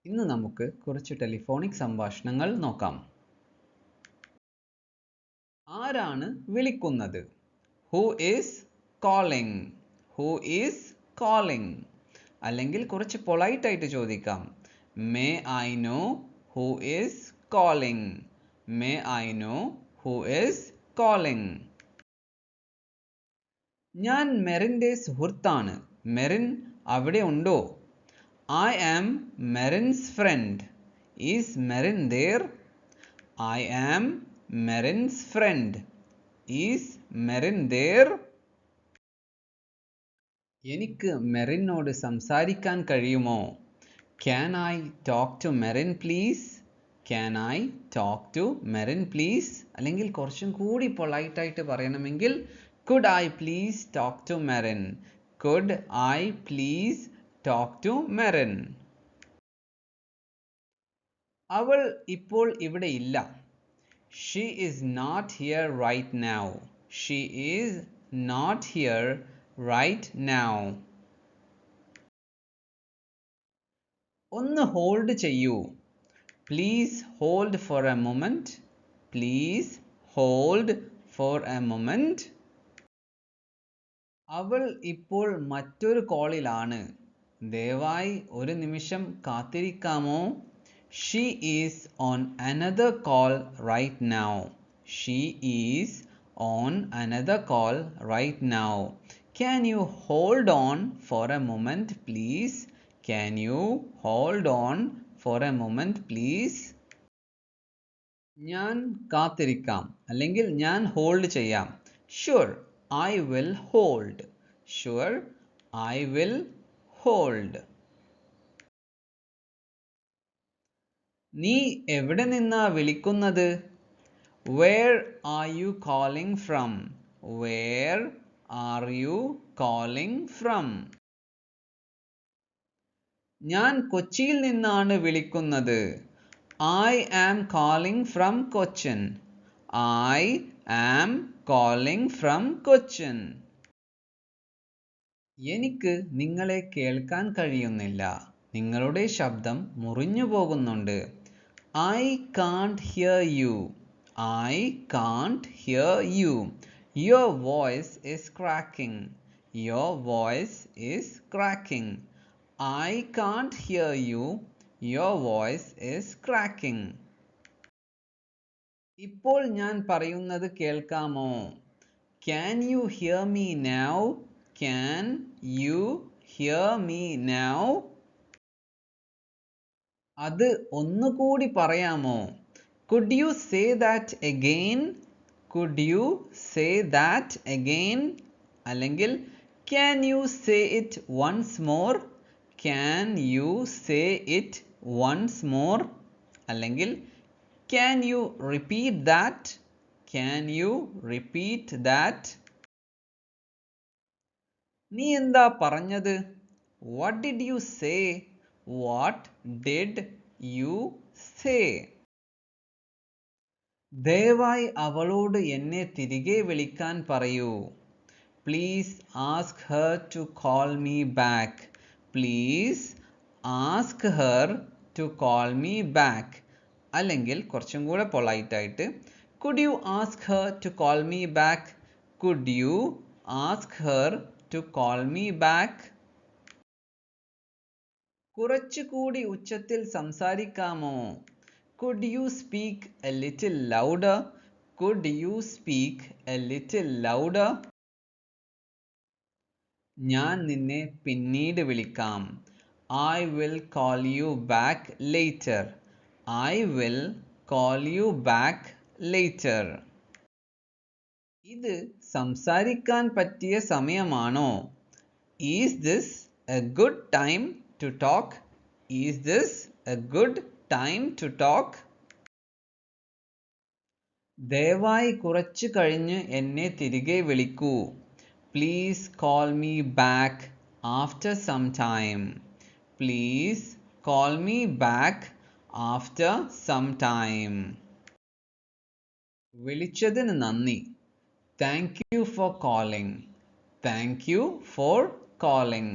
ഇന്ന് നമുക്ക് കുറച്ച് ടെലിഫോണിക് സംഭാഷണങ്ങൾ നോക്കാം. ആരാണ് വിളിക്കുന്നത്? Who is calling? Who is calling? അല്ലെങ്കിൽ കുറച്ച് പൊളൈറ്റ് ആയിട്ട് ചോദിക്കാം. May I know who is calling? May I know who is calling? ഞാൻ മെറിൻ്റെ സുഹൃത്താണ്. മെറിൻ അവിടെ ഉണ്ടോ? I am Marin's friend. Is Marin there? I am Marin's friend. Is Marin there? എനിക്ക് മെറിനോട് സംസാരിക്കാൻ കഴിയുമോ? Can I talk to Marin please? Can I talk to Marin please? അല്ലെങ്കിൽ കുറച്ചും കൂടി പൊളൈറ്റ് ആയിട്ട് പറയണമെങ്കിൽ Could I please talk to Marin? Could I please talk to Marin? അവൾ ഇപ്പോൾ ഇവിടെ ഇല്ല. She is not here right now. She is not here right now. ഒന്ന് ഹോൾഡ് ചെയ്യൂ. Please hold for a moment. Please hold for a moment. അവൾ ഇപ്പോൾ മറ്റൊരു കോളിലാണ്. ദയവായി ഒരു നിമിഷം കാത്തിരിക്കാമോ? She is on another call right now. She is on another call right now. Can you hold on for a moment, please? Can you hold on for a moment, please? ഞാൻ കാത്തിരിക്കാം അല്ലെങ്കിൽ ഞാൻ ഹോൾഡ് ചെയ്യാം. Sure, I will hold. Sure, I will hold. നീ എവിടെ നിന്നാ വിളിക്കുന്നത്? Where are you calling from? Where are you calling from? ഞാൻ കൊച്ചിയിൽ നിന്നാണ് വിളിക്കുന്നത്. I am calling from Cochin. I am calling from Cochin. എനിക്ക് നിങ്ങളെ കേൾക്കാൻ കഴിയുന്നില്ല. നിങ്ങളുടെ ശബ്ദം മുറിഞ്ഞു പോകുന്നുണ്ട്. I can't hear you. I can't hear you. Your voice is cracking. Your voice is cracking. I can't hear you. Your voice is cracking. ഇപ്പോൾ ഞാൻ പറയുന്നത് കേൾക്കാമോ? Can you hear me now? Can you hear me now? അത് ഒന്നുകൂടി പറയാമോ? Could you say that again? Could you say that again? അല്ലെങ്കിൽ Can you say it once more? Can you say it once more? അല്ലെങ്കിൽ Can you repeat that? Can you repeat that? നീ എന്താ പറഞ്ഞത്? What did you say? What did you say? ദയവായി അവളോട് എന്നെ തിരികെ വിളിക്കാൻ പറയൂ. Please ask her to call me back. Please ask her to call me back. അല്ലെങ്കിൽ കുറച്ചും കൂടെ പൊളൈറ്റ് ആയിട്ട് Could you ask her to call me back? Could you ask her to call me back? കുറച്ചുകൂടി ഉച്ചത്തിൽ സംസാരിക്കാമോ? Could you speak a little louder? Could you speak a little louder? ഞാൻ നിന്നെ പിന്നീട് വിളിക്കാം. I will call you back later. I will call you back later. ഇത് സംസാരിക്കാൻ പറ്റിയ സമയമാണോ? Is this a good time to talk? Is this a good time to talk? ദയവായി കുറച്ച് കഴിഞ്ഞ് എന്നെ തിരികെ വിളിക്കൂ. Please call me back after some time. Please call me back after some time. വിളിച്ചതിന് നന്ദി. Thank you for calling. Thank you for calling.